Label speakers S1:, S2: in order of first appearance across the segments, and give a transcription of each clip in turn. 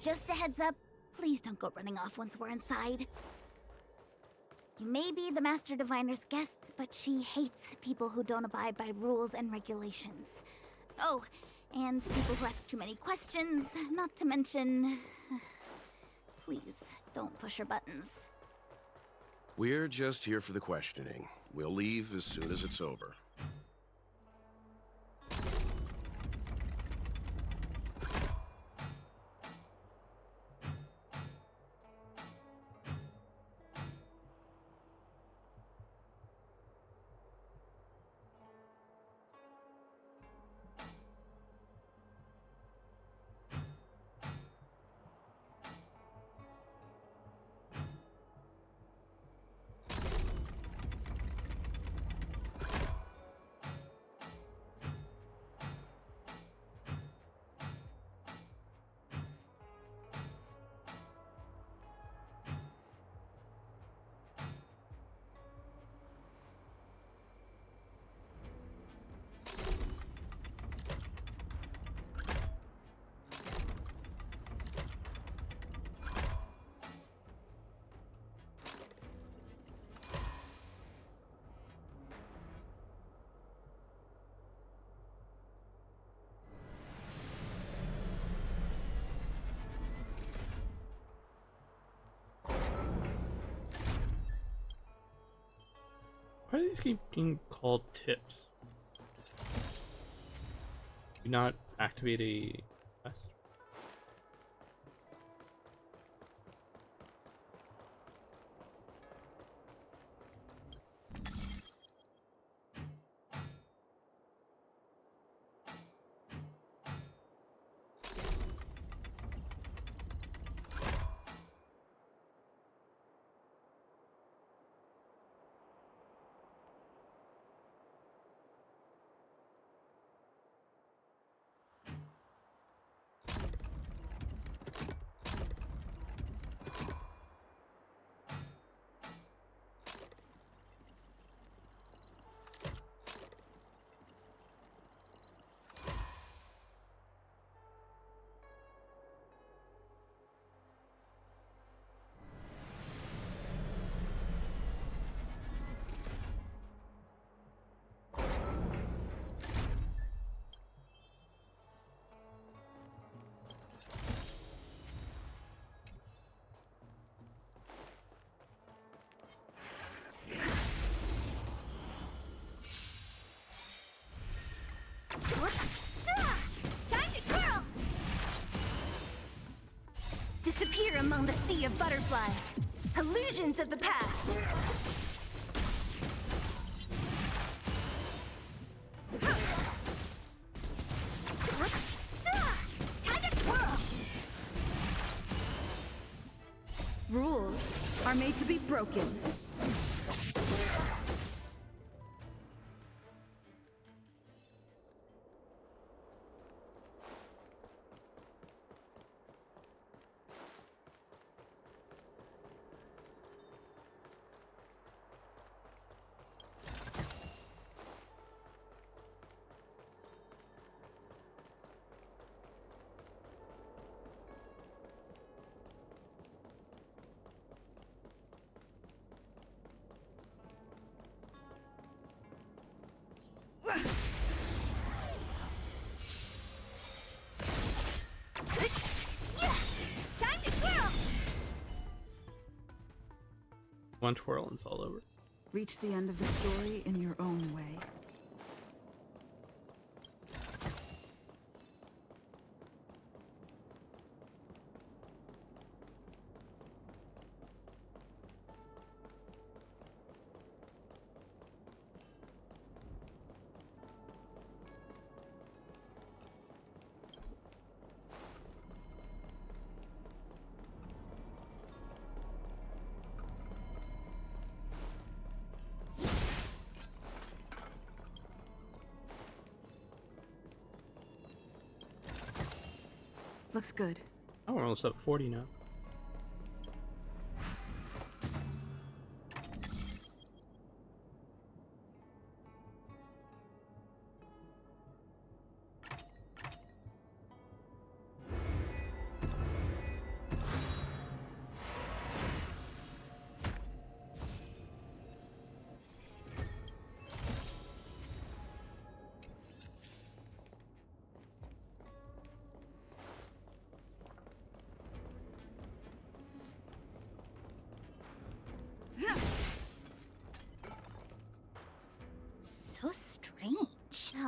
S1: Just a heads up, please don't go running off once we're inside. You may be the Master Diviner's guests, but she hates people who don't abide by rules and regulations. Oh, and people who ask too many questions, not to mention... Please, don't push her buttons.
S2: We're just here for the questioning. We'll leave as soon as it's over.
S3: Why do these keep being called tips? Do not activate a quest.
S1: Time to twirl! Disappear among the sea of butterflies. Illusions of the past. Time to twirl!
S4: Rules are made to be broken.
S1: Time to twirl!
S3: One twirl and it's all over.
S4: Reach the end of the story in your own way. Looks good.
S3: Oh, we're almost up 40 now.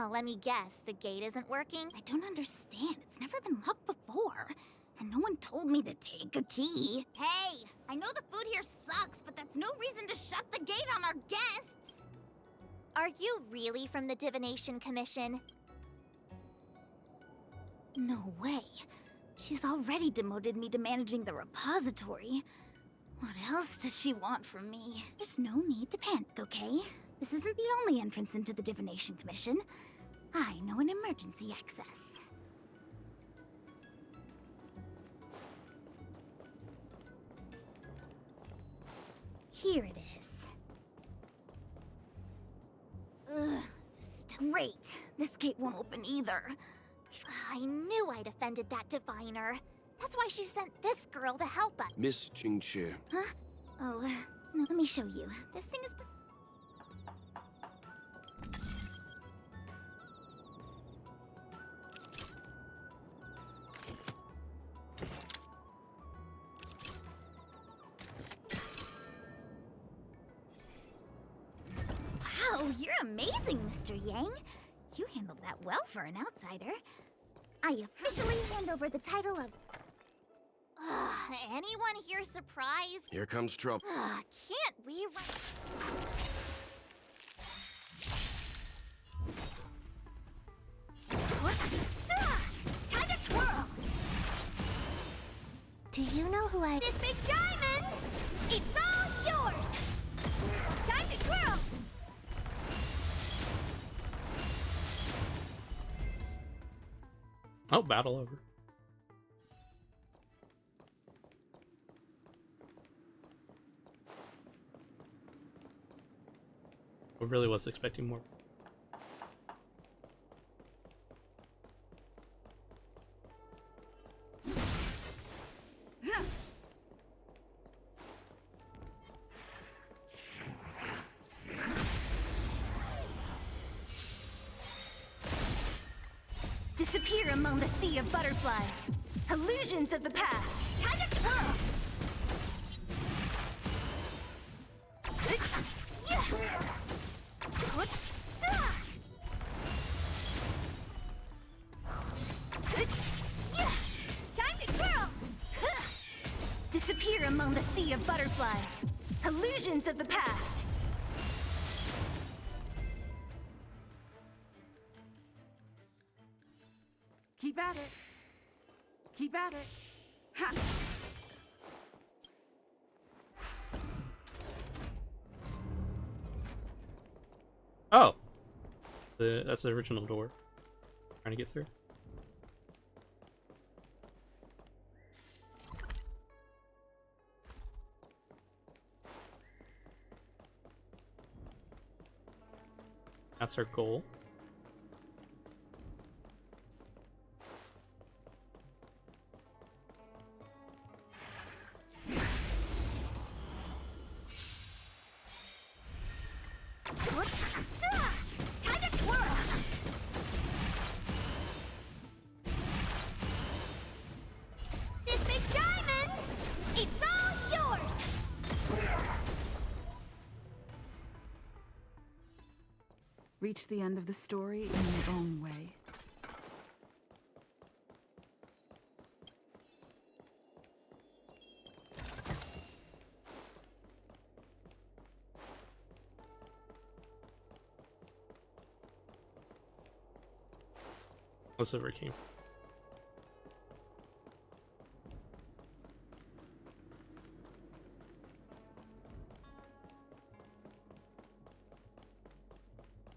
S1: Oh, let me guess. The gate isn't working? I don't understand. It's never been locked before. And no one told me to take a key. Hey, I know the food here sucks, but that's no reason to shut the gate on our guests. Are you really from the Divination Commission? No way. She's already demoted me to managing the repository. What else does she want from me? There's no need to panic, okay? This isn't the only entrance into the Divination Commission. I know an emergency access. Here it is. Ugh, great. This gate won't open either. I knew I'd offended that diviner. That's why she sent this girl to help us.
S2: Miss Jingche.
S1: Huh? Oh, no, let me show you. This thing is... Wow, you're amazing, Mr. Yang. You handled that well for an outsider. I officially hand over the title of... anyone here surprised?
S2: Here comes trouble.
S1: Can't we Time to twirl! Do you know who I... This big diamond! It's all yours! Time to twirl!
S3: Oh, battle over. I really was expecting more.
S4: Disappear among the sea of butterflies. Illusions of the past.
S1: Time to twirl! Time to twirl!
S4: Disappear among the sea of butterflies. Illusions of the past.
S5: Keep at it. Keep at it. Ha!
S3: Oh! That's the original door. Trying to get through. That's our goal.
S1: Time to twirl! This big diamond! It's all yours!
S5: Reach the end of the story in your own way.
S3: Let's over came.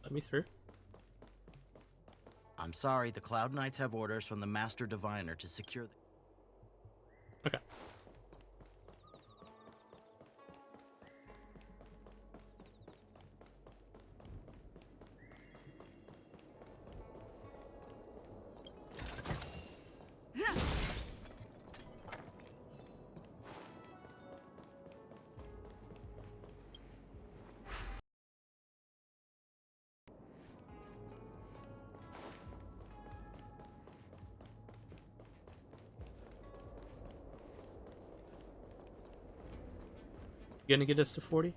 S3: Let me through.
S6: I'm sorry, the Cloud Knights have orders from the Master Diviner to secure the...
S3: Okay. You gonna get us to 40?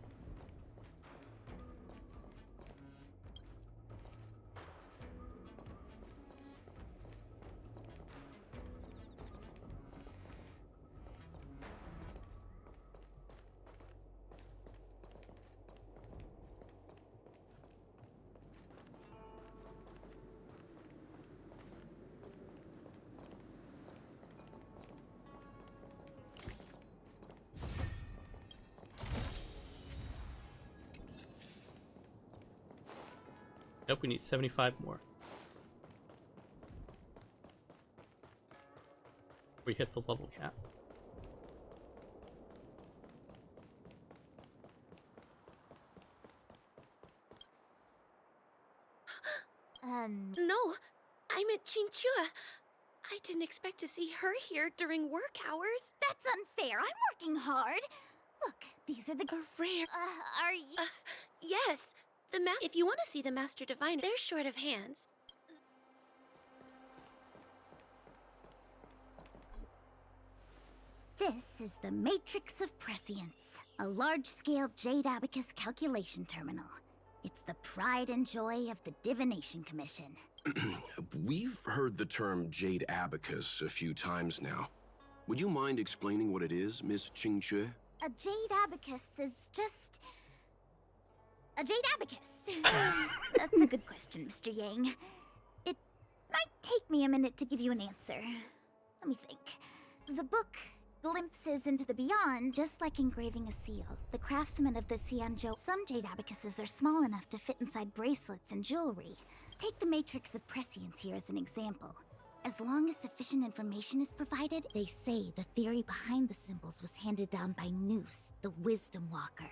S3: Nope, we need 75 more. We hit the level cap.
S7: No, I meant Chinchua. I didn't expect to see her here during work hours.
S1: That's unfair. I'm working hard. Look, these are the...
S7: A rare.
S1: are you...
S7: Yes, if you want to see the Master Diviner, they're short of hands.
S1: This is the Matrix of Prescience, a large-scale Jade Abacus calculation terminal. It's the pride and joy of the Divination Commission.
S2: We've heard the term Jade Abacus a few times now. Would you mind explaining what it is, Miss Qingque?
S1: A Jade Abacus is just... a Jade Abacus. That's a good question, Mr. Yang. It might take me a minute to give you an answer. Let me think. The book glimpses into the beyond, just like engraving a seal. The craftsmen of the Xianzhou. Some Jade Abacuses are small enough to fit inside bracelets and jewelry. Take the Matrix of Prescience here as an example. As long as sufficient information is provided, they say the theory behind the symbols was handed down by Noose, the Wisdom Walker.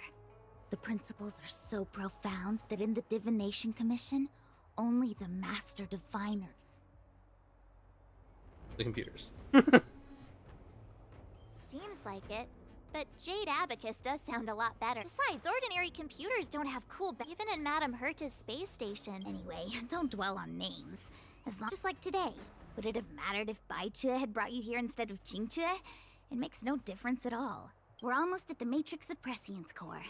S1: The principles are so profound that in the Divination Commission, only the Master Diviner...
S3: The computers.
S8: Seems like it. But Jade Abacus does sound a lot better. Besides, ordinary computers don't have cool even in Madame Herta's space station.
S1: Anyway, don't dwell on names. As long just like today. Would it have mattered if Baichue had brought you here instead of Qingque? It makes no difference at all. We're almost at the Matrix of Prescience core.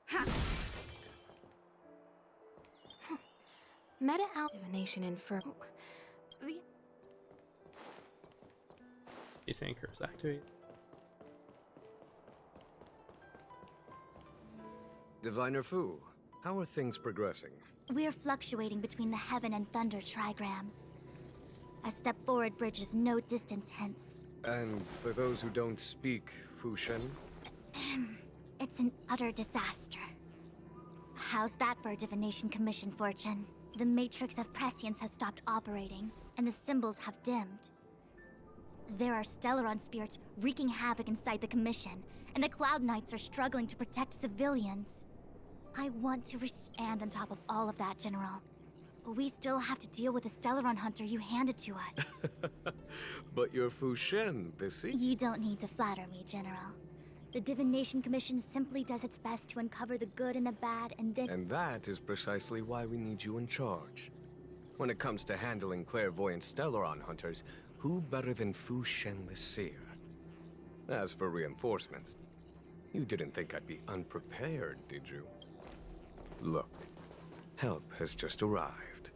S1: Ha!
S7: Meta Divination Infernal.
S3: Base anchor is activated.
S9: Diviner Fu, how are things progressing?
S1: We're fluctuating between the heaven and thunder trigrams. A step forward bridges no distance hence.
S9: And for those who don't speak Fu Shen?
S1: It's an utter disaster. How's that for a Divination Commission fortune? The Matrix of Prescience has stopped operating, and the symbols have dimmed. There are Stellaron spirits wreaking havoc inside the Commission, and the Cloud Knights are struggling to protect civilians. I want to and on top of all of that, General, we still have to deal with the Stellaron hunter you handed to us.
S9: But you're Fu Shen, this
S1: You don't need to flatter me, General. The Divination Commission simply does its best to uncover the good and the bad, and then...
S9: And that is precisely why we need you in charge. When it comes to handling clairvoyant Stellaron hunters, who better than Fu Shen the Seer? As for reinforcements, you didn't think I'd be unprepared, did you? Look, help has just arrived.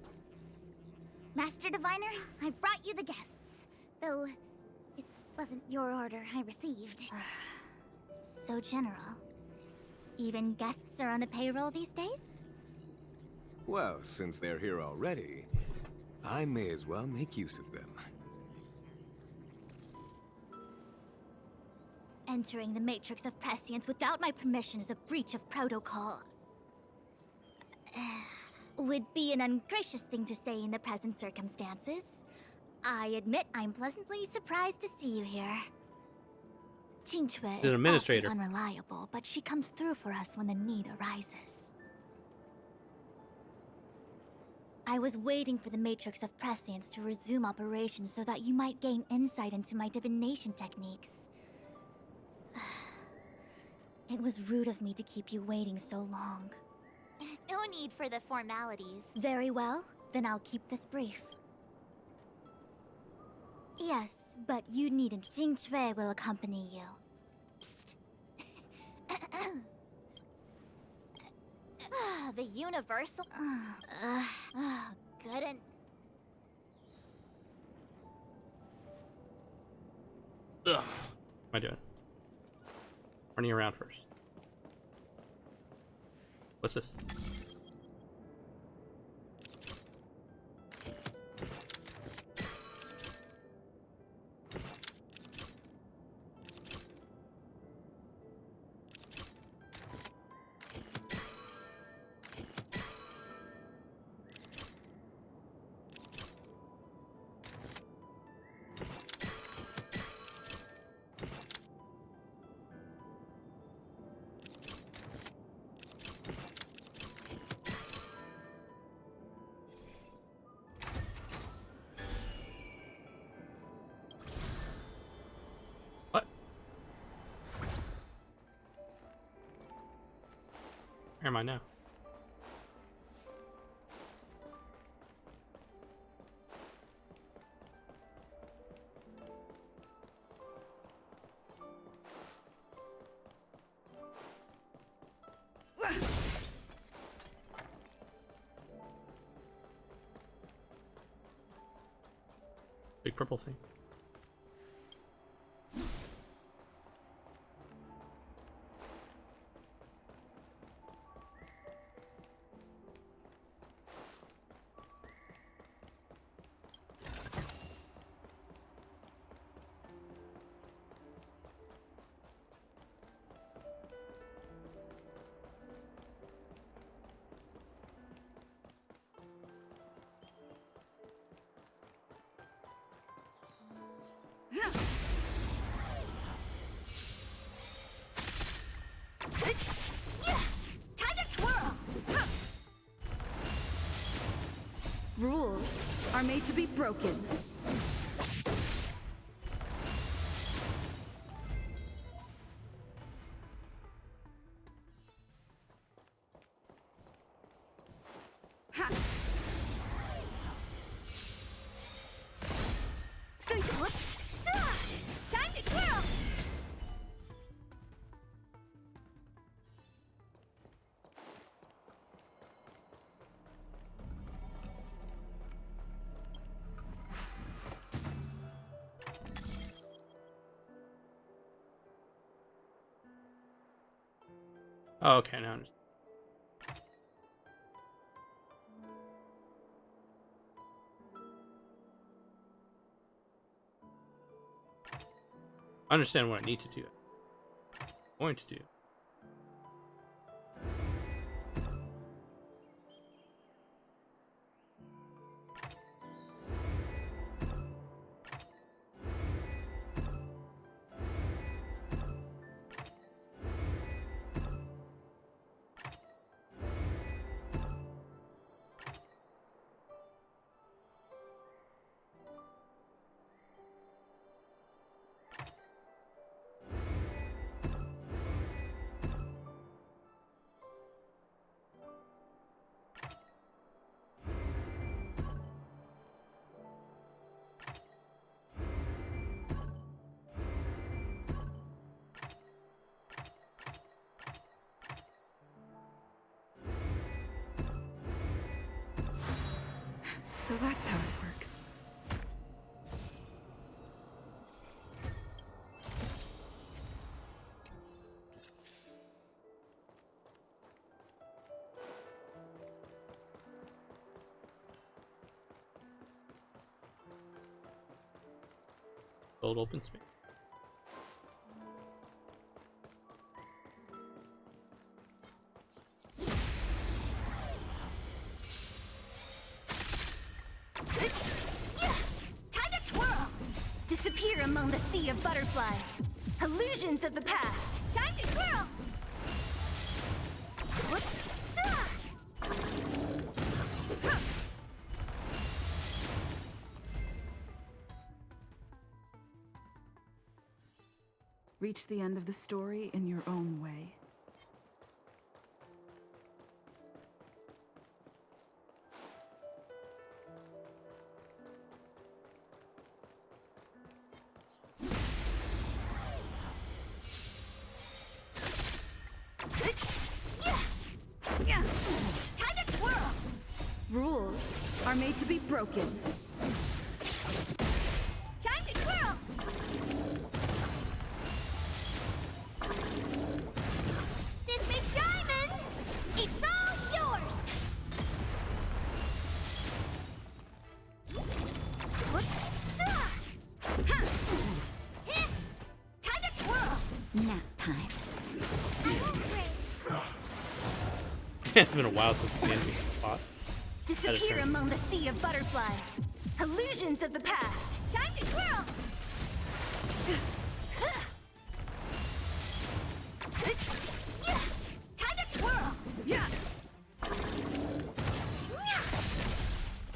S1: Master Diviner, I brought you the guests. Though, it wasn't your order I received. So, General, even guests are on the payroll these days?
S9: Well, since they're here already, I may as well make use of them.
S1: Entering the Matrix of Prescience without my permission is a breach of protocol. Would be an ungracious thing to say in the present circumstances. I admit I'm pleasantly surprised to see you here. Qingque is often unreliable, but she comes through for us when the need arises. I was waiting for the Matrix of Prescience to resume operations so that you might gain insight into my divination techniques. It was rude of me to keep you waiting so long.
S8: No need for the formalities.
S1: Very well, then I'll keep this brief. Yes, but you needn't. Qingque will accompany you. Psst.
S8: The universal... good and...
S3: Ugh. What am I doing? Running around first. What's this? Where am I now? Big purple thing.
S4: Time to twirl!
S5: Rules are made to be broken. Ha!
S4: Time to twirl!
S3: Oh, okay, now I understand. I understand what I need to do. I'm going to do.
S5: So that's how it works.
S3: Old open space.
S4: Time to twirl! Disappear among the sea of butterflies. Illusions of the past. Time to twirl!
S5: Reach the end of the story in your own way.
S4: Time to twirl!
S5: Rules are made to be broken.
S4: Time to twirl! This big diamond! It's all yours! Time to twirl!
S1: Nap time.
S3: It's been a while since the enemy fought.
S4: Disappear
S3: turn.
S4: among the sea of butterflies. Illusions of the past. Time to twirl! Time to twirl!
S5: Yeah.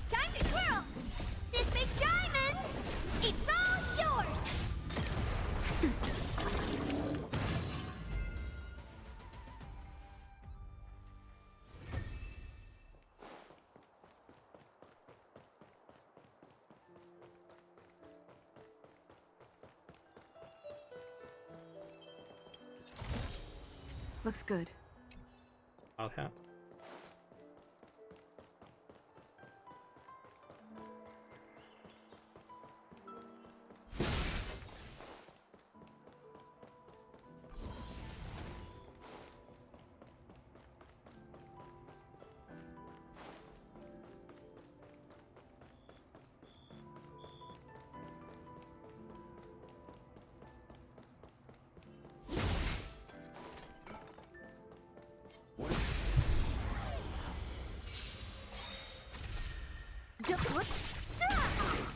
S4: Time to twirl! This big diamond! It's all yours!
S5: Looks good.
S3: I'll have.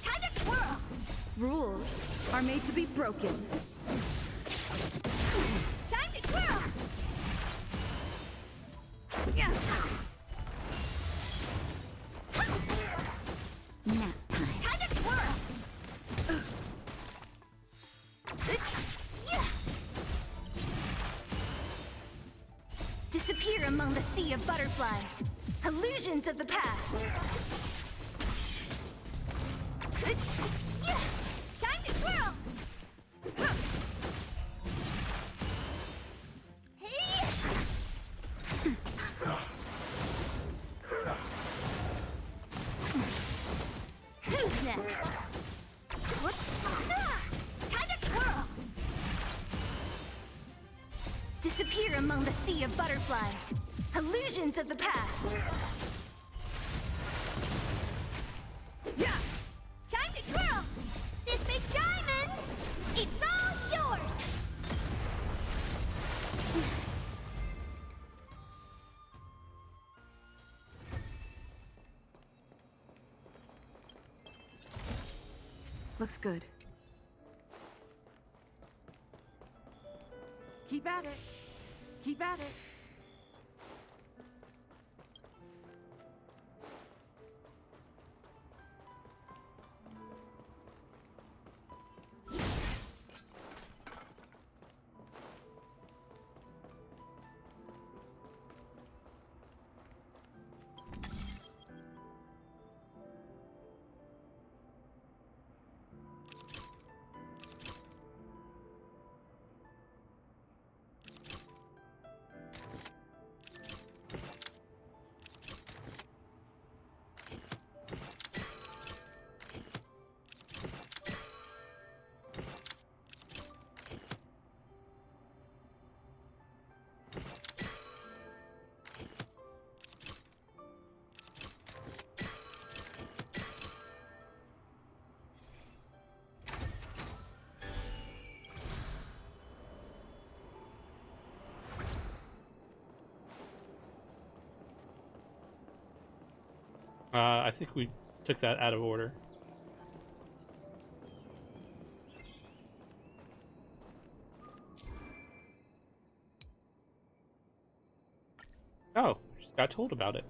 S4: Time to twirl!
S5: Rules are made to be broken.
S4: Time to twirl! Yeah.
S1: Nap time.
S4: Time to twirl! Yeah. Disappear among the sea of butterflies. Illusions of the past. Yeah. Time to twirl! Hey! Who's next? Time to twirl! Disappear among the sea of butterflies. Illusions of the past. Yeah! Time to twirl! This big diamond! It's all yours!
S5: Looks good.
S7: Keep at it. Keep at it.
S3: I think we took that out of order. Oh, just got told about it.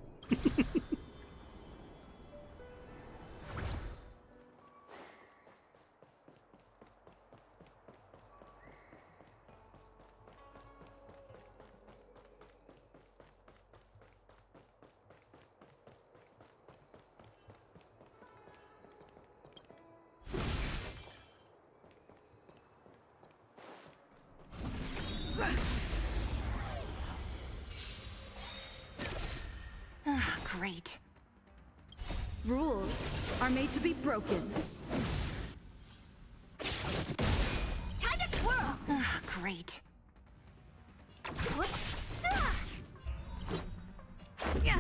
S4: Great.
S5: Rules are made to be broken.
S4: Time to twirl! Great. Yeah.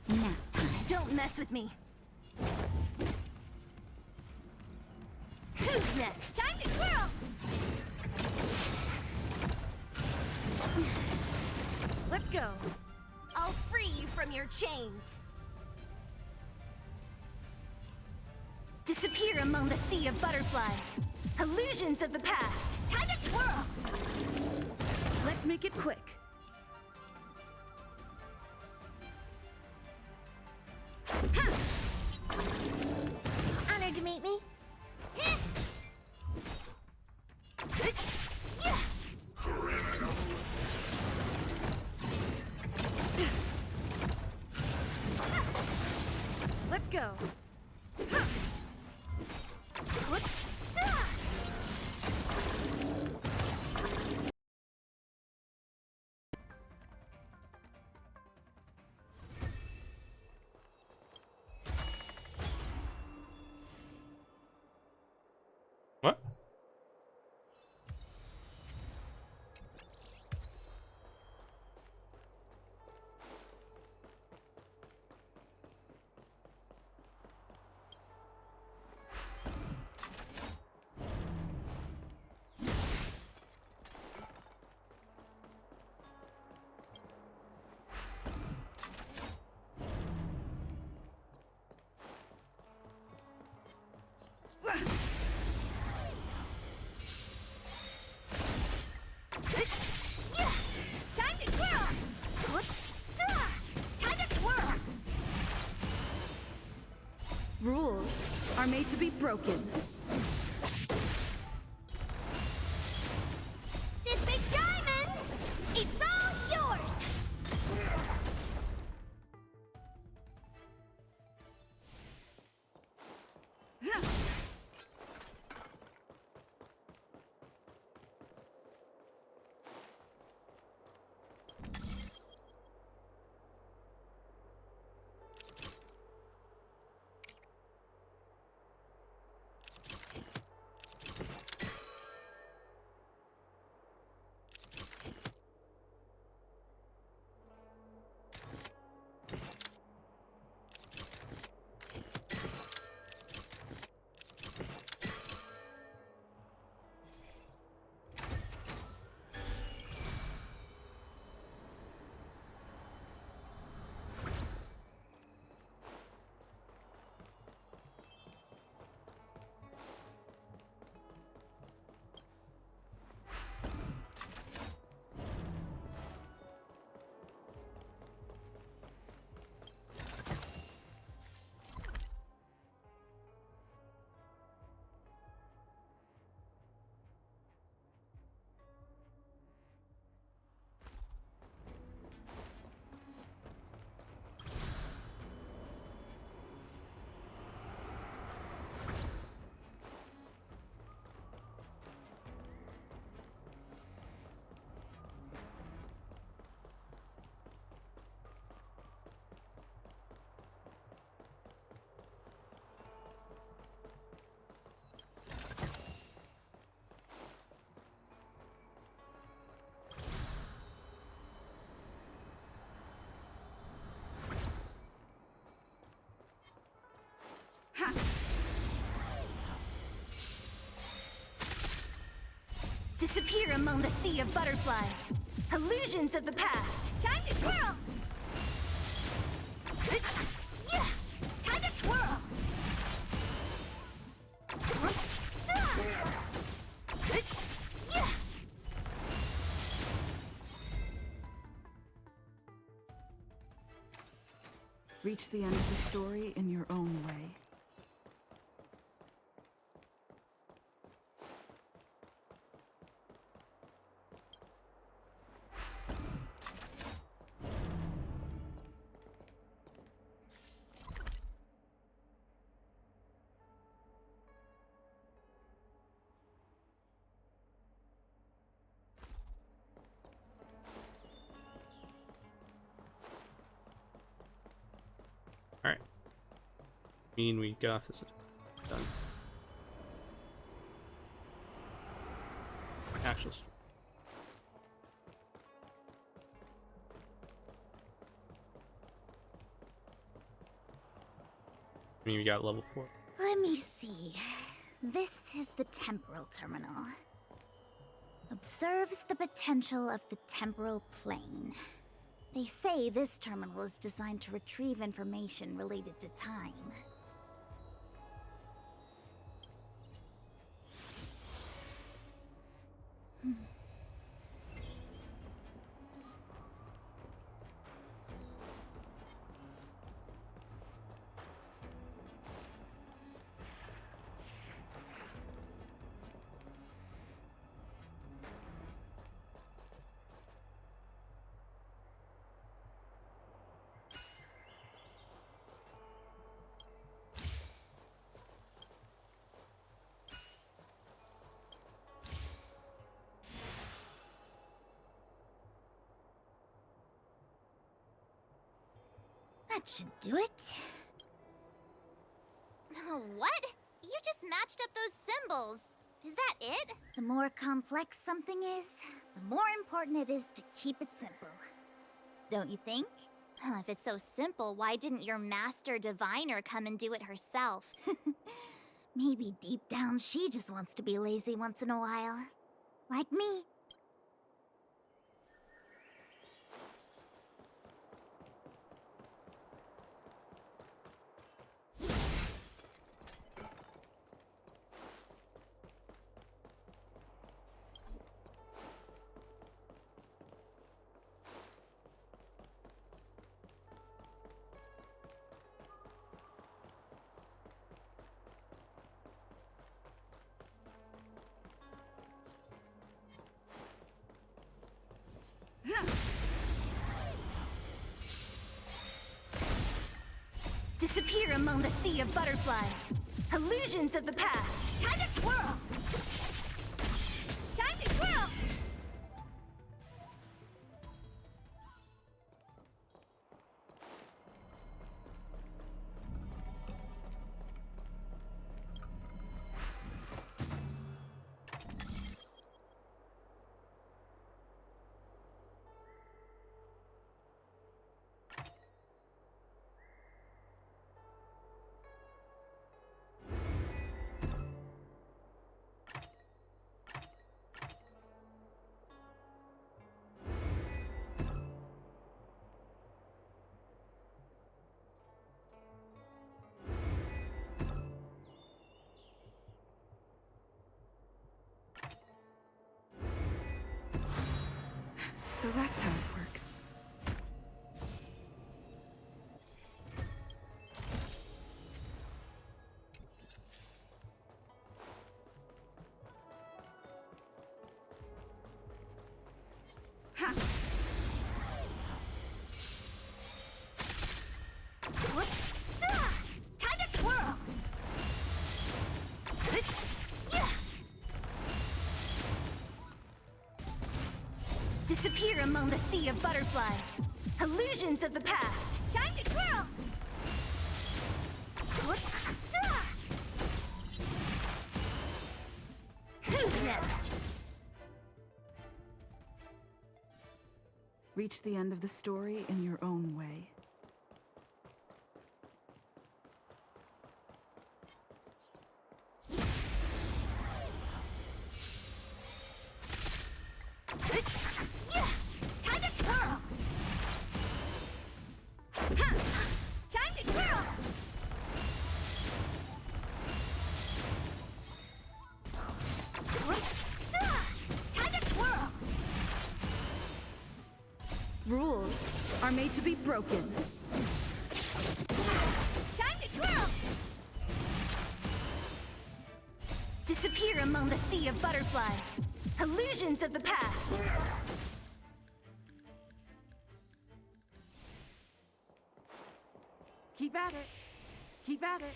S1: Nap time.
S4: Don't mess with me. Who's next? Time to twirl! Let's go. I'll free you from your chains. Disappear among the sea of butterflies. Illusions of the past. Time to twirl!
S5: Let's make it quick.
S4: Honored to meet me.
S5: go.
S3: What?
S4: Time to twirl! Time to twirl!
S5: Rules are made to be broken.
S4: This big diamond, it's all yours! Disappear among the sea of butterflies. Illusions of the past. Time to twirl! Time to twirl!
S5: Reach the end of the story in your own way.
S3: Alright. We got this done. Actual story. We got level 4.
S1: Let me see. This is the temporal terminal. Observes the potential of the temporal plane. They say this terminal is designed to retrieve information related to time. That should do it.
S8: What? You just matched up those symbols. Is that it?
S1: The more complex something is, the more important it is to keep it simple. Don't you think?
S8: If it's so simple, why didn't your master diviner come and do it herself?
S1: Maybe deep down she just wants to be lazy once in a while. Like me.
S4: Disappear among the sea of butterflies. Illusions of the past. Time to twirl! Time to twirl!
S5: So that's how it works. Ha!
S4: Time to twirl! Disappear among the sea of butterflies. Illusions of the past. Time to twirl! Who's next?
S5: Reach the end of the story in your own way.
S4: Time to twirl! Time to twirl! Time to twirl!
S5: Rules are made to be broken.
S4: Time to twirl! Disappear among the sea of butterflies. Illusions of the past.
S5: Keep at it. Keep at it.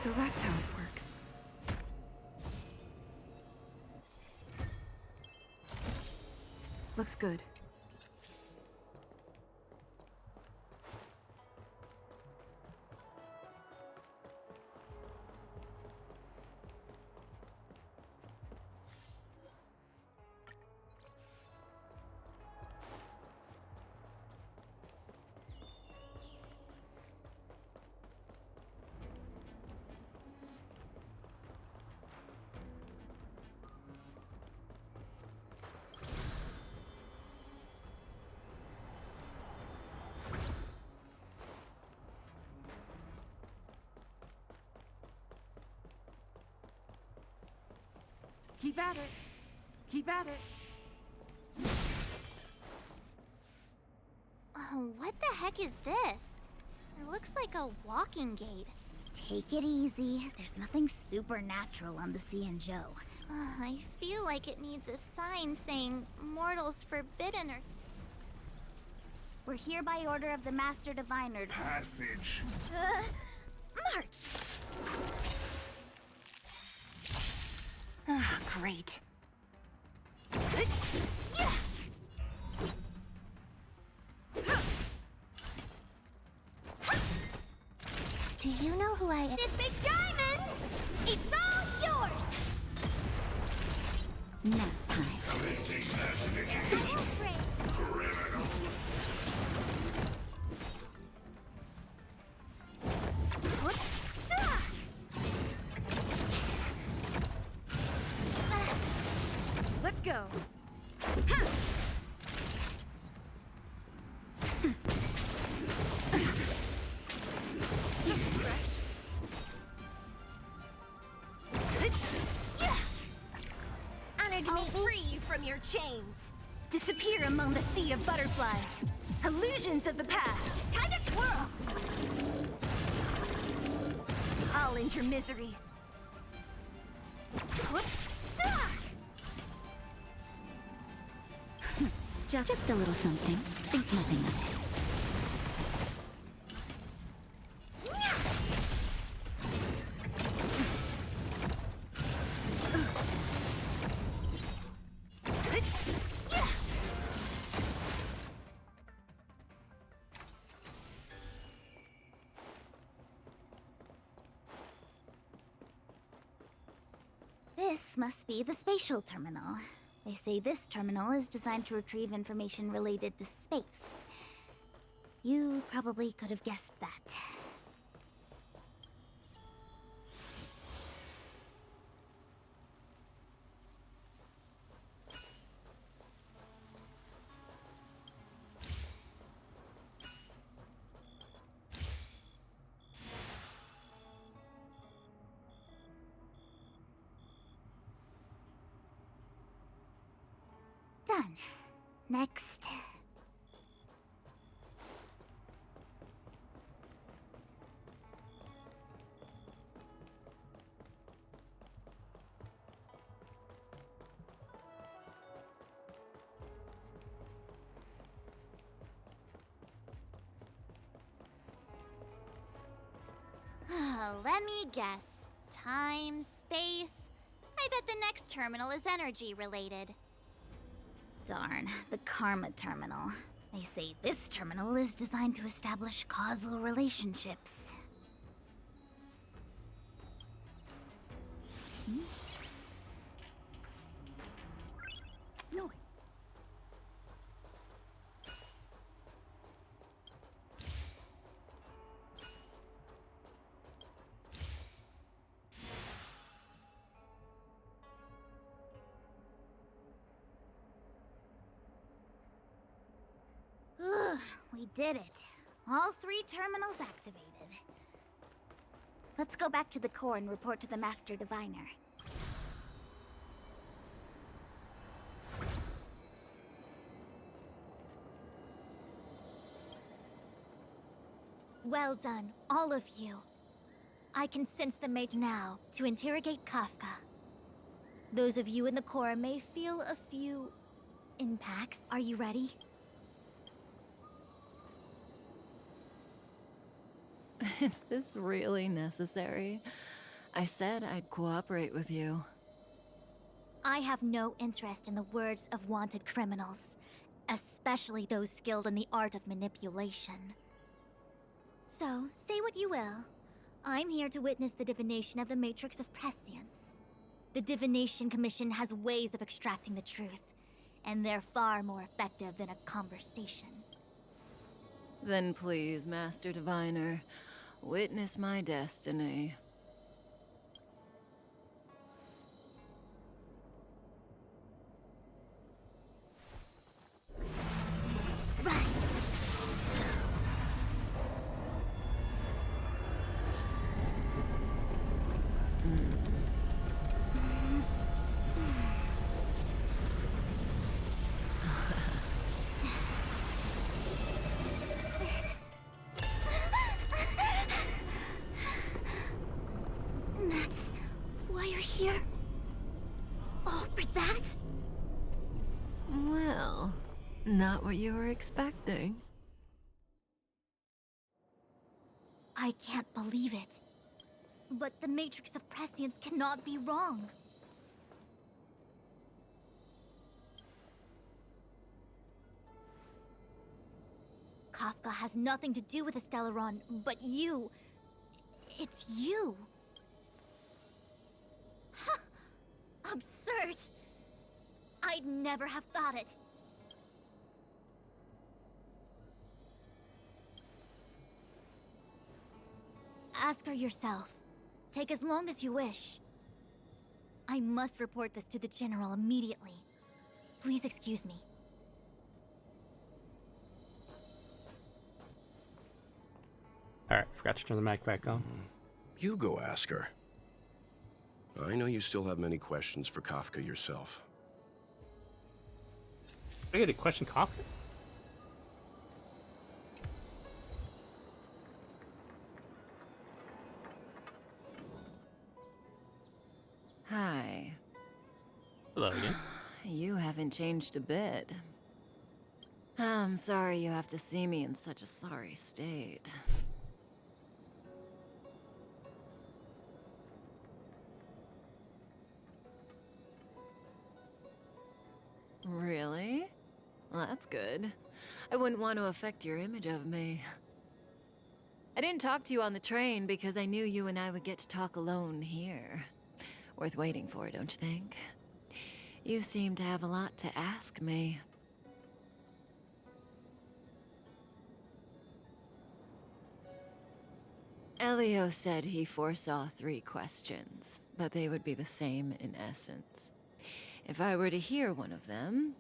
S5: So that's how it works. Looks good. Keep at it. Keep at it.
S8: What the heck is this? It looks like a walking gate.
S1: Take it easy. There's nothing supernatural on the C&Jo.
S8: I feel like it needs a sign saying mortals forbidden or...
S1: We're here by order of the Master Diviner.
S10: Passage.
S4: March! Ah, great.
S8: Do you know who I am?
S4: The big diamond! It's all yours!
S1: Nap time.
S5: Let's go.
S4: Honored to free you from your chains. Disappear among the sea of butterflies. Illusions of the past. Time to twirl! I'll end your misery.
S1: Just a little something. Think nothing of it. This must be the spatial terminal. They say this terminal is designed to retrieve information related to space. You probably could have guessed that. Done. Next.
S8: Let me guess. Time, space. I bet the next terminal is energy related.
S1: Darn, the Karma Terminal. They say this terminal is designed to establish causal relationships.
S5: No.
S1: We did it. All 3 terminals activated. Let's go back to the core and report to the Master Diviner.
S8: Well done, all of you. I can sense the mage now to interrogate Kafka. Those of you in the core may feel a few impacts. Are you ready?
S11: Is this really necessary? I said I'd cooperate with you.
S8: I have no interest in the words of wanted criminals, especially those skilled in the art of manipulation. So, say what you will. I'm here to witness the divination of the Matrix of Prescience. The Divination Commission has ways of extracting the truth, and they're far more effective than a conversation.
S11: Then please, Master Diviner, witness my destiny.
S1: here? All for that?
S11: Well, not what you were expecting.
S8: I can't believe it. But the Matrix of Prescience cannot be wrong. Kafka has nothing to do with the Stellaron, but you... It's you. Absurd. I'd never have thought it. Ask her yourself. Take as long as you wish. I must report this to the General immediately. Please excuse me.
S3: Alright, forgot to turn the mic back on.
S2: You go ask her. I know you still have many questions for Kafka yourself.
S3: I get a question, Kafka?
S11: Hi.
S3: Hello again.
S11: You haven't changed a bit. I'm sorry you have to see me in such a sorry state. Really? Well, that's good. I wouldn't want to affect your image of me. I didn't talk to you on the train because I knew you and I would get to talk alone here. Worth waiting for, don't you think? You seem to have a lot to ask me. Elio said he foresaw 3 questions, but they would be the same in essence. If I were to hear one of them,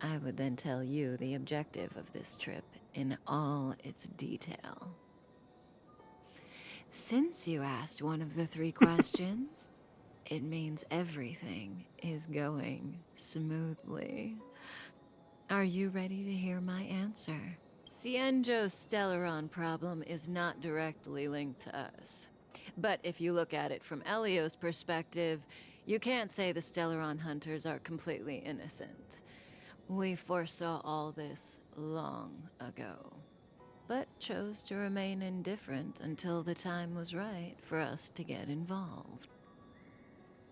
S11: I would then tell you the objective of this trip in all its detail. Since you asked one of the 3 questions, it means everything is going smoothly. Are you ready to hear my answer? Cienjo's Stellaron problem is not directly linked to us. But if you look at it from Elio's perspective, you can't say the Stellaron hunters are completely innocent. We foresaw all this long ago, but chose to remain indifferent until the time was right for us to get involved.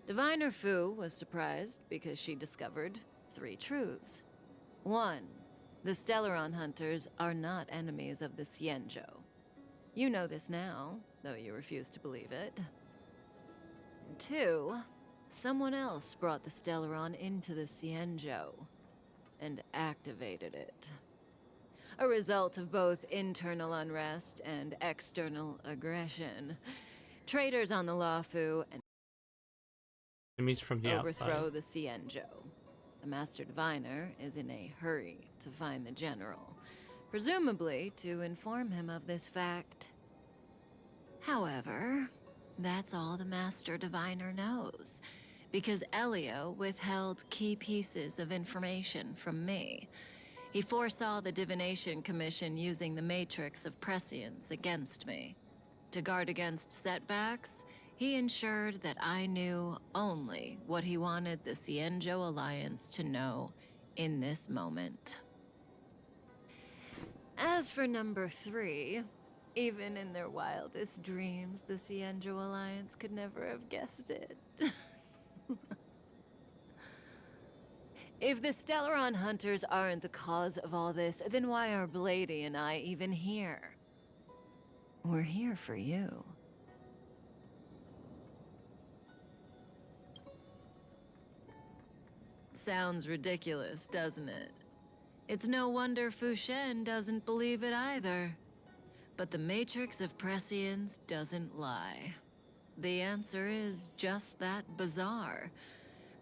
S11: Diviner Fu was surprised because she discovered 3 truths. 1. The Stellaron hunters are not enemies of the Cienjo. You know this now, though you refuse to believe it. 2. Someone else brought the Stellaron into the Cienjo and activated it. A result of both internal unrest and external aggression. Traitors on the Luofu and
S3: Enemies from the
S11: overthrow
S3: outside.
S11: the Cienjo. The Master Diviner is in a hurry to find the General, presumably to inform him of this fact. However, that's all the Master Diviner knows, because Elio withheld key pieces of information from me. He foresaw the Divination Commission using the Matrix of Prescience against me. To guard against setbacks, he ensured that I knew only what he wanted the Cienjo Alliance to know in this moment. As for number 3, even in their wildest dreams, the Cienjo Alliance could never have guessed it. If the Stellaron hunters aren't the cause of all this, then why are Blady and I even here? We're here for you. Sounds ridiculous, doesn't it? It's no wonder Fu Shen doesn't believe it either. But the Matrix of Prescience doesn't lie. The answer is just that bizarre.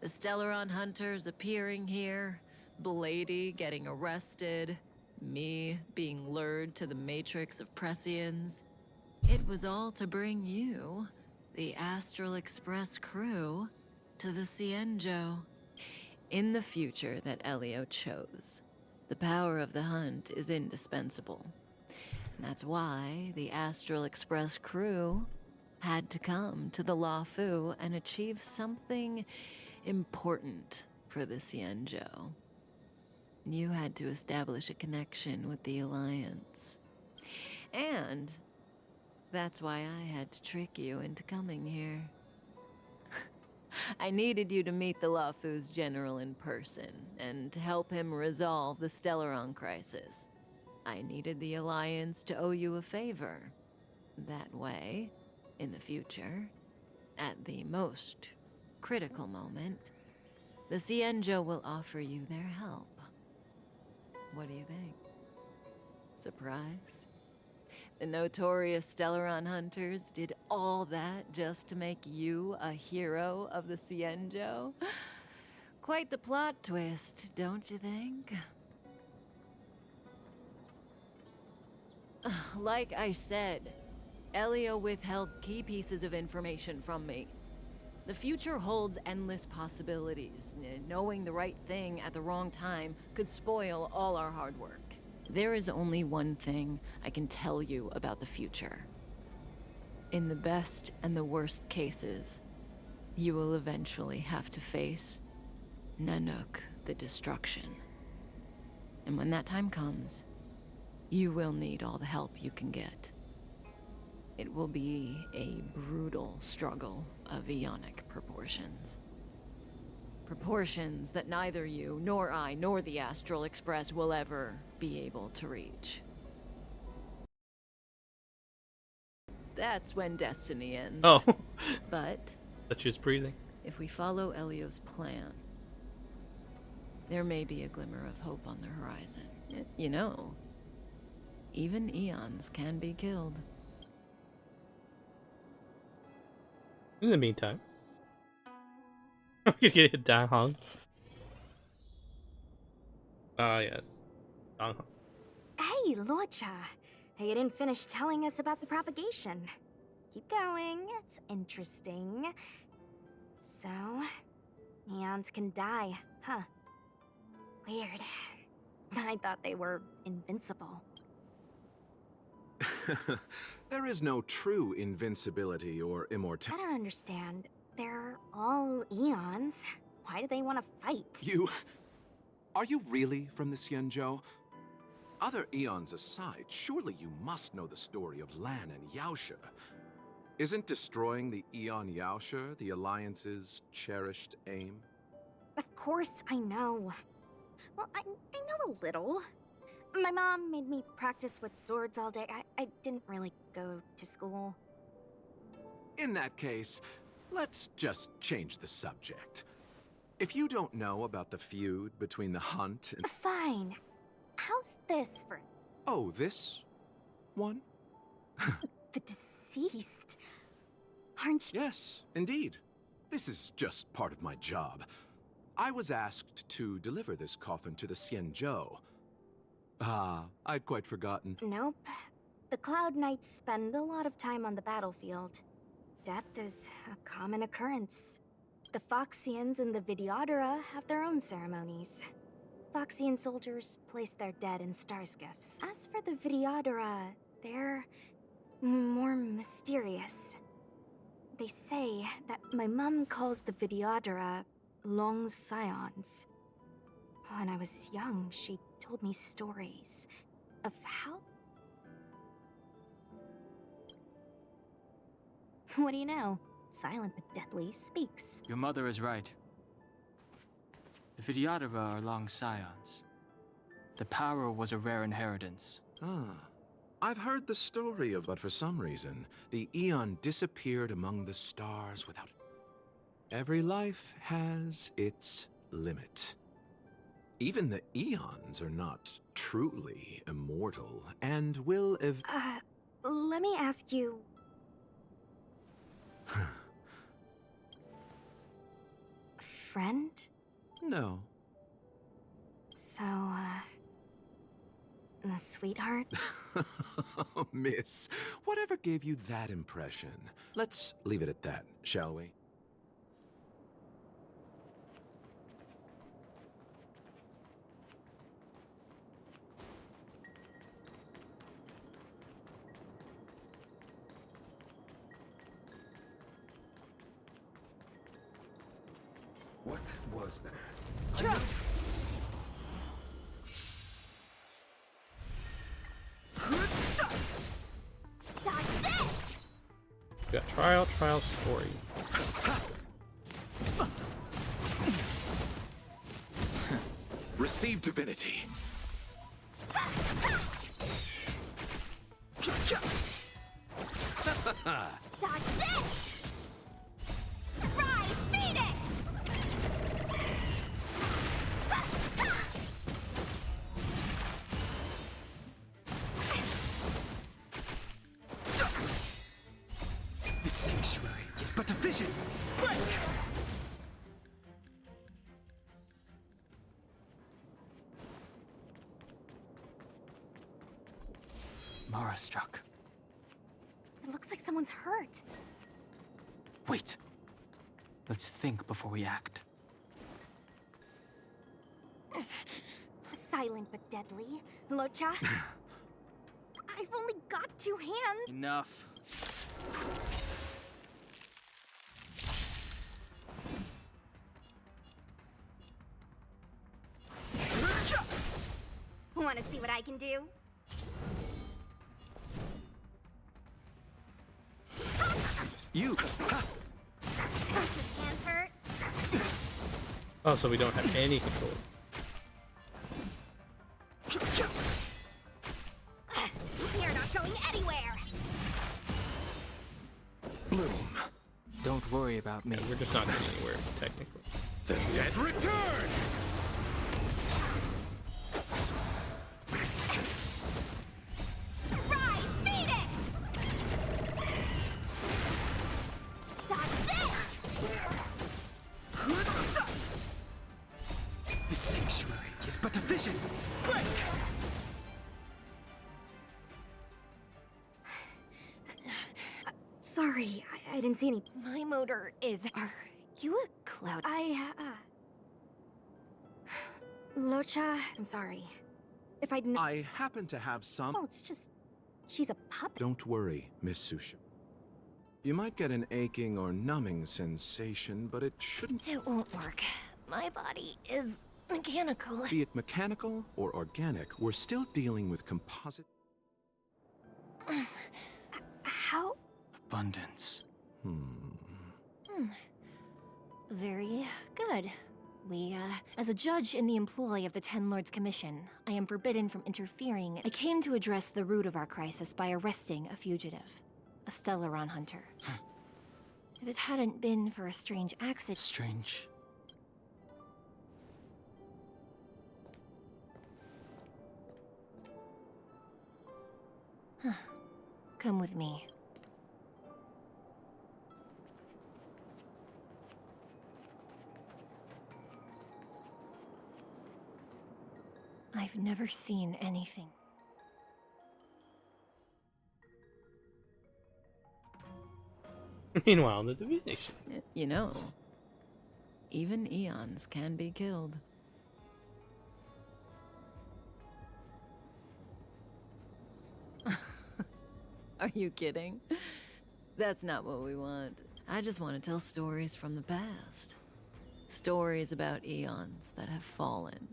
S11: The Stellaron hunters appearing here, Blady getting arrested, me being lured to the Matrix of Prescience. It was all to bring you, the Astral Express crew, to the Cienjo. In the future that Elio chose, the power of the hunt is indispensable. And that's why the Astral Express crew had to come to the Luofu and achieve something important for the Xianzhou. You had to establish a connection with the Alliance. And that's why I had to trick you into coming here. I needed you to meet the Luofu's general in person and to help him resolve the Stellaron crisis. I needed the Alliance to owe you a favor. That way, in the future, at the most critical moment, the Xianzhou will offer you their help. What do you think? Surprised? The notorious Stellaron hunters did all that just to make you a hero of the Xianzhou? Quite the plot twist, don't you think? Like I said, Elio withheld key pieces of information from me. The future holds endless possibilities. Knowing the right thing at the wrong time could spoil all our hard work. There is only one thing I can tell you about the future. In the best and the worst cases, you will eventually have to face Nanook the Destruction. And when that time comes, you will need all the help you can get. It will be a brutal struggle of Ionic proportions. Proportions that neither you, nor I, nor the Astral Express will ever be able to reach. That's when destiny ends.
S3: Oh.
S11: But
S3: That she was breathing.
S11: if we follow Elio's plan, there may be a glimmer of hope on the horizon. You know, even eons can be killed.
S3: In the meantime, we get Dang Hong. Ah, yes. Dang Hong.
S4: Hey, Luocha. You didn't finish telling us about the propagation. Keep going, it's interesting. So, eons can die, huh? Weird. I thought they were invincible.
S2: There is no true invincibility or
S4: I
S2: immortality.
S4: don't understand. They're all eons. Why do they want to fight?
S2: Are you really from the Xianzhou? Other eons aside, surely you must know the story of Lan and Yaoshe. Isn't destroying the Eon Yaoshe the Alliance's cherished aim?
S4: Of course I know. Well, I know a little. My mom made me practice with swords all day. I didn't really go to school.
S2: In that case, let's just change the subject. If you don't know about the feud between the Hunt and...
S4: Fine. How's this for...
S2: Oh, this one?
S4: the deceased? Aren't you...
S2: Yes, indeed. This is just part of my job. I was asked to deliver this coffin to the Xianzhou. Ah, I'd quite forgotten.
S4: Nope. The Cloud Knights spend a lot of time on the battlefield. Death is a common occurrence. The Foxians and the Videodora have their own ceremonies. Foxian soldiers place their dead in star skiffs. As for the Videodora, they're more mysterious. They say that my mom calls the Videodora long scions. When I was young, she told me stories of how... What do you know? Silent but deadly speaks.
S10: Your mother is right. The Videodora are long scions. The power was a rare inheritance.
S2: Ah, I've heard the story of, but for some reason, the Eon disappeared among the stars without... Every life has its limit. Even the Eons are not truly immortal, and will
S4: Let me ask you... Friend?
S2: No.
S4: So, a sweetheart?
S2: Miss, whatever gave you that impression? Let's leave it at that, shall we?
S9: What was there?
S1: Dodge this!
S3: We got trial, story.
S2: Receive divinity.
S1: Dodge this! Rise, Phoenix!
S10: The sanctuary is but a vision. Break! Mara struck.
S1: It looks like someone's hurt.
S10: Wait. Let's think before we act.
S4: Silent but deadly. Locha? I've only got 2 hands.
S10: Enough.
S1: Want to see what I can do?
S2: You.
S1: Don't your hands hurt?
S3: Oh, so we don't have any control.
S1: You're not going anywhere!
S2: Bloom.
S10: Don't worry about me.
S3: Yeah, we're just not going anywhere, technically.
S2: The dead return!
S1: Rise, Phoenix! Dodge this!
S10: The sanctuary is but a vision. Break!
S4: Sorry, I didn't see any. My motor is. Are you a cloud? Locha, I'm sorry. If I'd known.
S2: I happen to have some.
S4: Well, it's just. She's a puppet.
S2: Don't worry, Miss Susha. You might get an aching or numbing sensation, but it shouldn't
S4: It won't work. My body is mechanical.
S2: be it mechanical or organic. We're still dealing with composite.
S4: How?
S10: Abundance.
S12: Very good. As a judge in the employ of the Ten Lords Commission, I am forbidden from interfering. I came to address the root of our crisis by arresting a fugitive, a Stellaron hunter. If it hadn't been for a strange accident...
S10: Strange.
S12: Come with me. I've never seen anything.
S3: Meanwhile, in the divination.
S11: You know, even eons can be killed. Are you kidding? That's not what we want. I just want to tell stories from the past. Stories about eons that have fallen.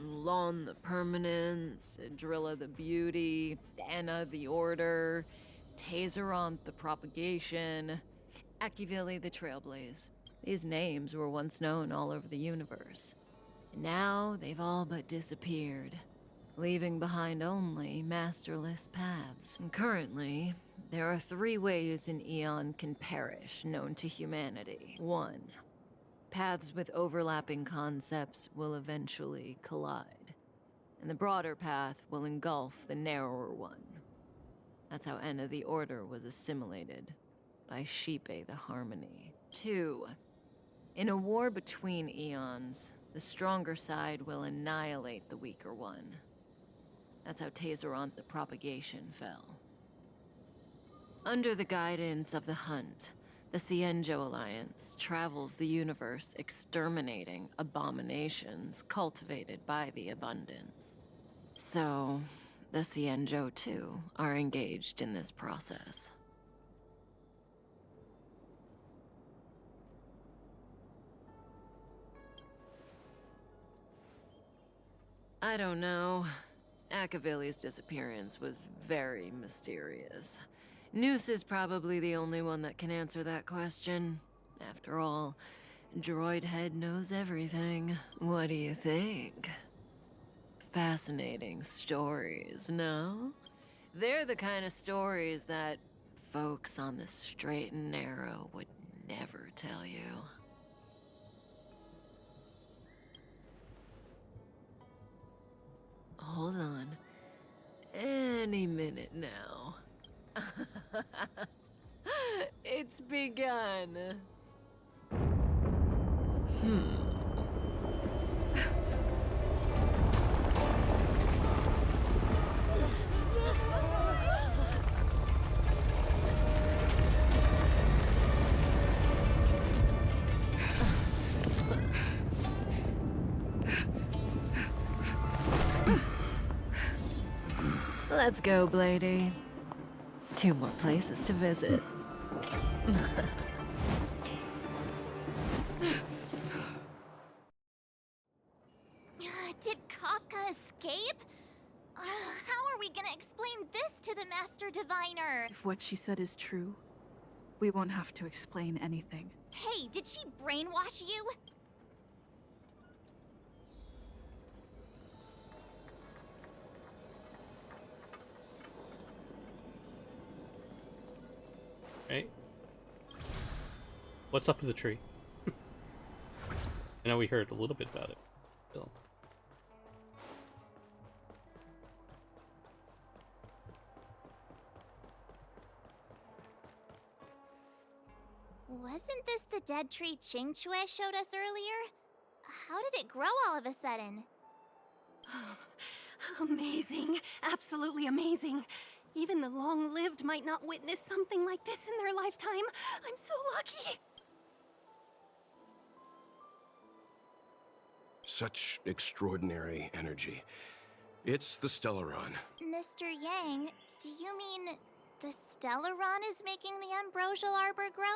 S11: Lon the Permanence, Drilla the Beauty, Anna the Order, Taseront the Propagation, Akivili the Trailblaze. These names were once known all over the universe. And now they've all but disappeared, leaving behind only masterless paths. And currently, there are 3 ways an eon can perish known to humanity. 1. Paths with overlapping concepts will eventually collide, and the broader path will engulf the narrower one. That's how Enna the Order was assimilated by Shipe the Harmony. 2. In a war between eons, the stronger side will annihilate the weaker one. That's how Taseront the Propagation fell. Under the guidance of the Hunt, the Cienjo Alliance travels the universe exterminating abominations cultivated by the Abundance. So, the Cienjo, too, are engaged in this process. I don't know. Akavili's disappearance was very mysterious. Noose is probably the only one that can answer that question. After all, Droid Head knows everything. What do you think? Fascinating stories, no? They're the kind of stories that folks on the straight and narrow would never tell you. Hold on. Any minute now. It's begun. Let's go, Blady. 2 more places to visit.
S8: Did Kafka escape? How are we gonna explain this to the Master Diviner?
S5: If what she said is true, we won't have to explain anything.
S8: Hey, did she brainwash you?
S3: Right? What's up with the tree? I know we heard a little bit about it. Still.
S8: Wasn't this the dead tree Qingque showed us earlier? How did it grow all of a sudden?
S12: Amazing. Absolutely amazing. Even the long-lived might not witness something like this in their lifetime. I'm so lucky.
S13: Such extraordinary energy. It's the Stellaron.
S8: Mr. Yang, do you mean the Stellaron is making the ambrosial arbor grow?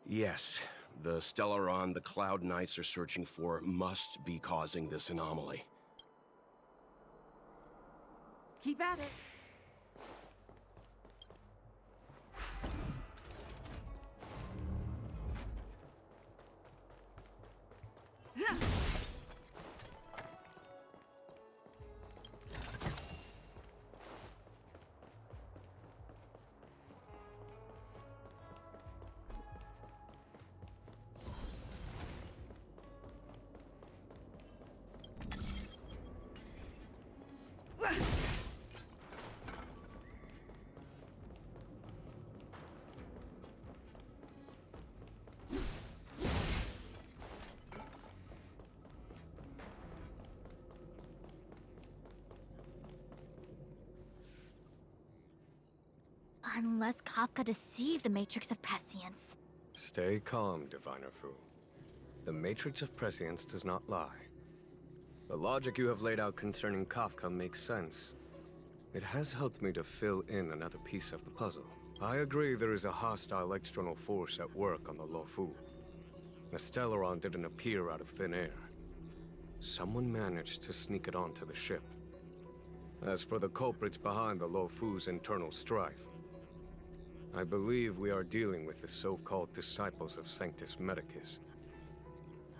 S13: Yes, the Stellaron the Cloud Knights are searching for must be causing this anomaly.
S5: Keep at it.
S8: Unless Kafka deceived the Matrix of Prescience.
S9: Stay calm, Diviner Fu. The Matrix of Prescience does not lie. The logic you have laid out concerning Kafka makes sense. It has helped me to fill in another piece of the puzzle. I agree there is a hostile external force at work on the Luofu. The Stellaron didn't appear out of thin air. Someone managed to sneak it onto the ship. As for the culprits behind the Luofu's internal strife, I believe we are dealing with the so-called Disciples of Sanctus Medicus.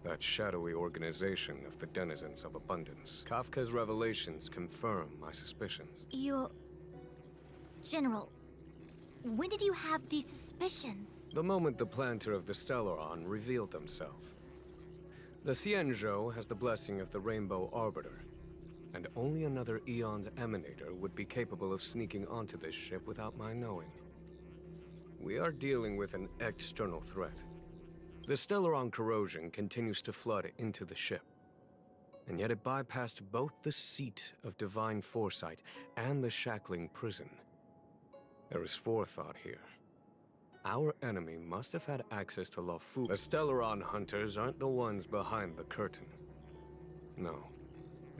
S9: That shadowy organization of the denizens of abundance. Kafka's revelations confirm my suspicions.
S8: General, when did you have these suspicions?
S9: The moment the planter of the Stellaron revealed themselves. The Xianzhou has the blessing of the Rainbow Arbiter, and only another Eon's Emanator would be capable of sneaking onto this ship without my knowing. We are dealing with an external threat. The Stellaron corrosion continues to flood into the ship, and yet it bypassed both the seat of divine foresight and the shackling prison. There is forethought here. Our enemy must have had access to Luofu. The Stellaron hunters aren't the ones behind the curtain. No.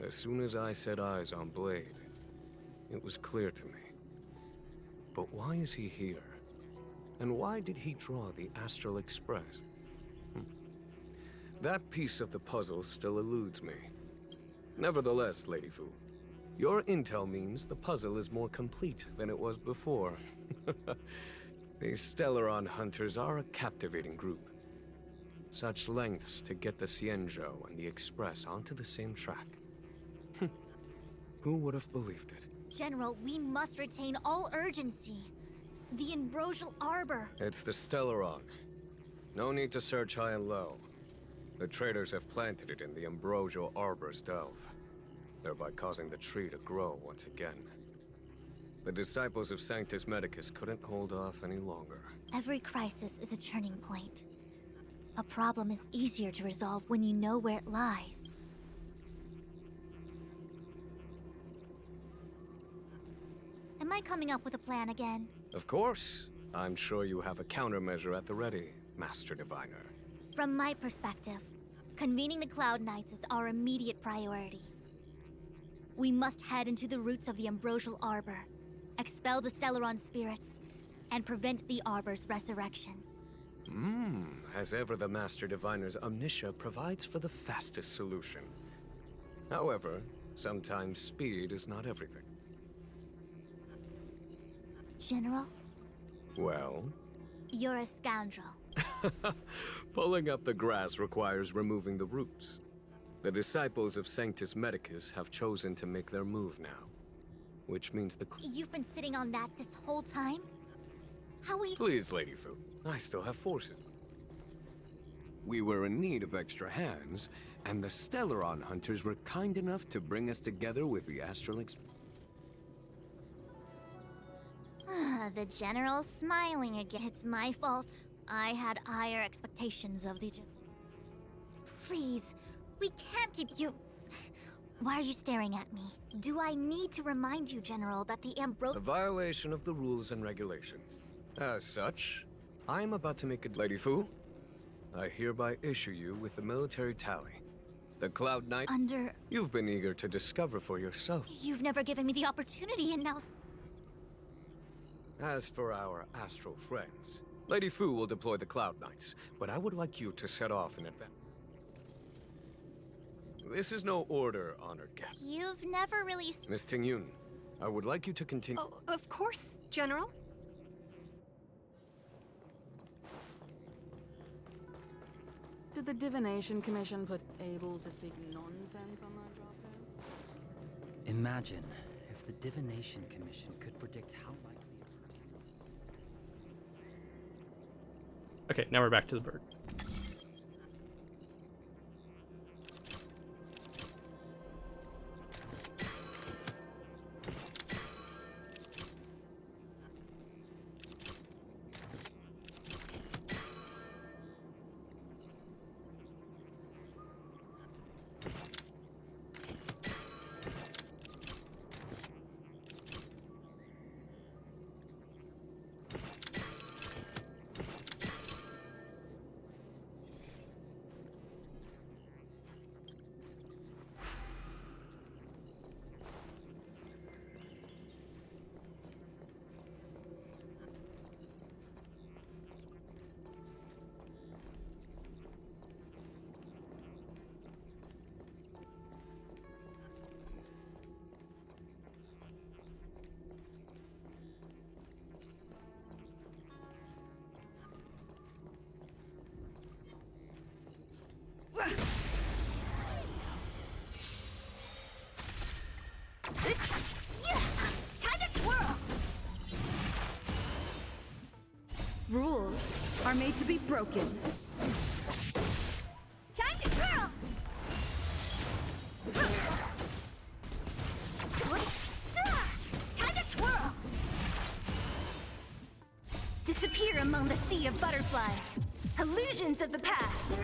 S9: As soon as I set eyes on Blade, it was clear to me. But why is he here? And why did he draw the Astral Express? That piece of the puzzle still eludes me. Nevertheless, Lady Fu, your intel means the puzzle is more complete than it was before. These Stellaron hunters are a captivating group. Such lengths to get the Xianzhou and the Express onto the same track. Who would have believed it?
S8: General, we must retain all urgency. The Ambrosial Arbor.
S9: It's the Stellaron. No need to search high and low. The traders have planted it in the Ambrosial Arbor's delve, thereby causing the tree to grow once again. The disciples of Sanctus Medicus couldn't hold off any longer.
S8: Every crisis is a turning point. A problem is easier to resolve when you know where it lies. Am I coming up with a plan again?
S9: Of course. I'm sure you have a countermeasure at the ready, Master Diviner.
S8: From my perspective, convening the Cloud Knights is our immediate priority. We must head into the roots of the Ambrosial Arbor, expel the Stellaron spirits, and prevent the Arbor's resurrection.
S9: As ever, the Master Diviner's omniscia provides for the fastest solution. However, sometimes speed is not everything.
S8: General?
S9: Well?
S8: You're a scoundrel.
S9: Pulling up the grass requires removing the roots. The disciples of Sanctus Medicus have chosen to make their move now. Which means the...
S8: You've been sitting on that this whole time? How will you...
S9: Please, Lady Fu. I still have forces. We were in need of extra hands, and the Stellaron hunters were kind enough to bring us together with the Astral
S8: The General's smiling again. It's my fault. I had higher expectations of the... Please, we can't keep you... Why are you staring at me? Do I need to remind you, General, that the
S9: A violation of the rules and regulations. As such, I am about to make a... Lady Fu, I hereby issue you with the military tally. The Cloud Knight...
S8: Under...
S9: You've been eager to discover for yourself.
S8: You've never given me the opportunity, and now...
S9: As for our astral friends, Lady Fu will deploy the Cloud Knights, but I would like you to set off in advance. This is no order, honored guest.
S8: You've never really...
S9: Miss Tingyun, I would like you to continue...
S5: Oh, of course, General. Did the Divination Commission put able to speak nonsense on that job post?
S14: Imagine if the Divination Commission could predict how likely a person...
S3: Okay, now we're back to the bird.
S5: Time to twirl! Rules are made to be broken.
S8: Time to twirl! Time to twirl!
S5: Disappear among the sea of butterflies. Illusions of the past.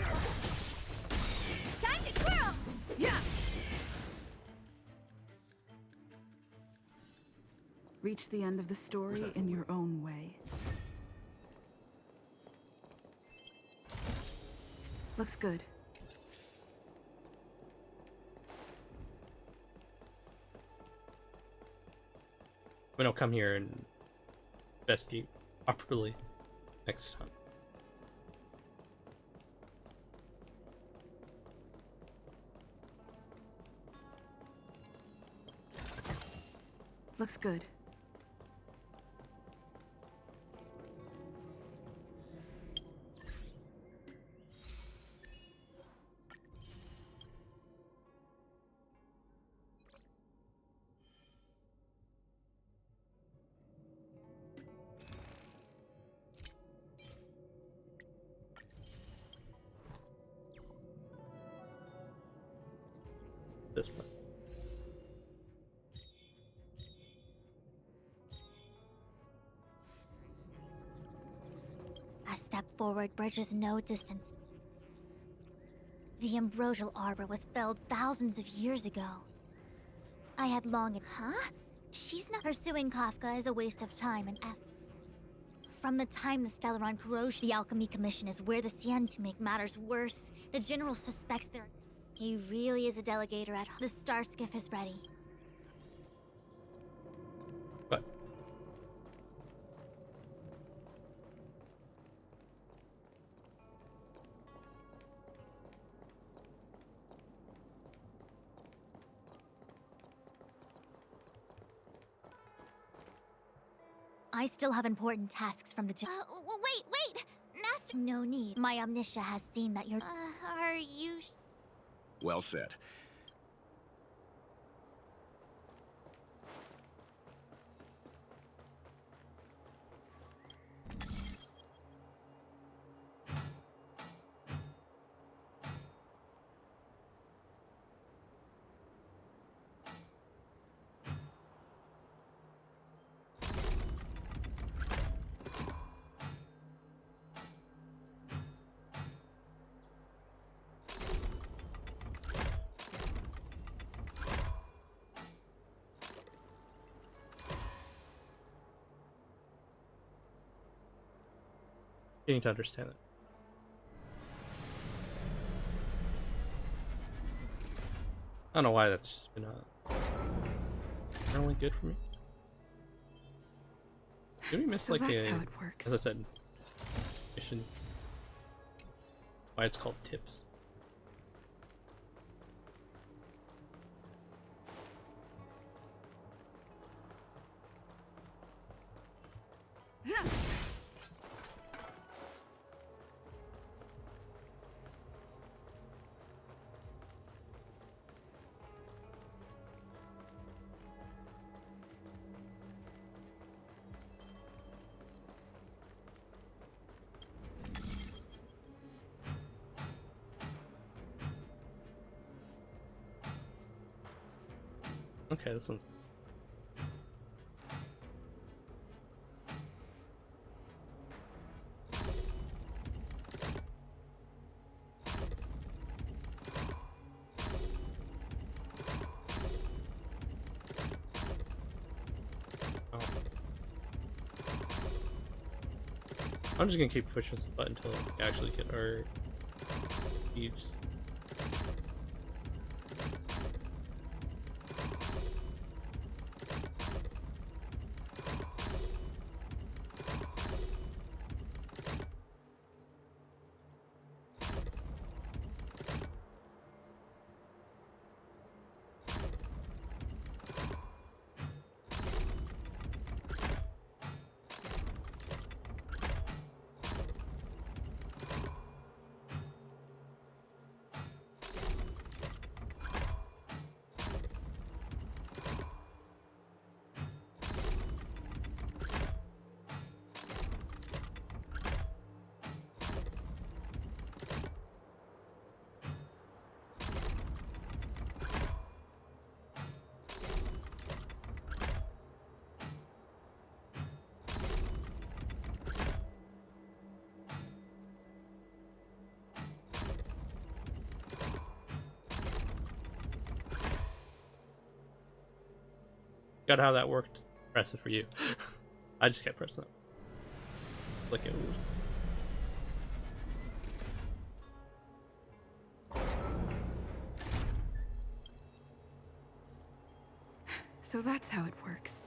S8: Time to twirl!
S5: Yeah! Reach the end of the story in your own way. Looks good.
S3: We don't come here and investigate properly next time.
S5: Looks good.
S3: This one.
S8: A step forward bridges no distance. The ambrosial arbor was felled thousands of years ago. I had long... Huh? She's not... Pursuing Kafka is a waste of time and effort. From the time the Stellaron corrosion, the Alchemy Commission is where the Cien to make matters worse. The General suspects they're... He really is a delegator at... The star skiff is ready.
S3: What?
S8: I still have important tasks from the... wait! Master... No need. My Omniscia has seen that you're... are you...
S13: Well said.
S3: Getting to understand it. I don't know why that's just been really good for me. Did we miss
S5: So
S3: like
S5: that's
S3: a,
S5: how it works.
S3: as I said, mission? Why it's called tips? Okay, this one's... Oh. I'm just gonna keep pushing this button until we actually get our speeds. Got how that worked. Press it for you. I just kept pressing it. Like it was.
S5: So that's how it works.